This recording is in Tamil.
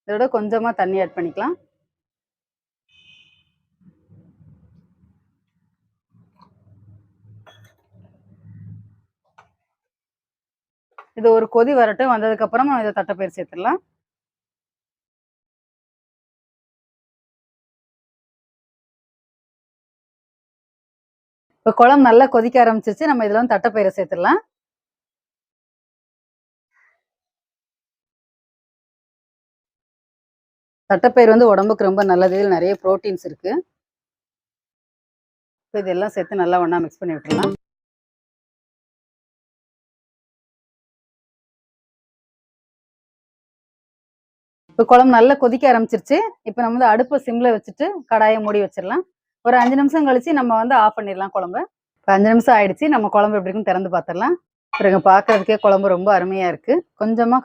இதோட கொஞ்சமா தண்ணி ஆட் பண்ணிக்கலாம். இது ஒரு கொதி வரட்டும். வந்ததுக்கு அப்புறம் இத தட்டப்பயிறு சேர்த்துடலாம். இப்ப குழம்பு நல்லா கொதிக்க ஆரம்பிச்சிருச்சு. நம்ம இதுல வந்து தட்டப்பயிரை சேர்த்துடலாம். தட்டப்பயிறு வந்து உடம்புக்கு ரொம்ப நல்லது. இதுல நிறைய புரோட்டீன்ஸ் இருக்கு. இப்ப இதெல்லாம் சேர்த்து நல்லா ஒண்ணா மிக்ஸ் பண்ணி விட்டுறலாம். இப்ப குழம்பு நல்லா கொதிக்க ஆரம்பிச்சிருச்சு. இப்ப நம்ம வந்து அடுப்ப சிம்ல வச்சுட்டு கடாய மூடி வச்சிடலாம். ஒரு 5 நிமிஷம் கழிச்சு நம்ம வந்து ஆஃப் பண்ணிடலாம் குழம்ப. இப்ப 5 நிமிஷம் ஆயிடுச்சு. நம்ம குழம்பு எப்படி இருக்குன்னு திறந்து பார்த்துடலாம். பாருங்க பார்க்கறதுக்கே குழம்பு ரொம்ப அருமையா இருக்கு. கொஞ்சமா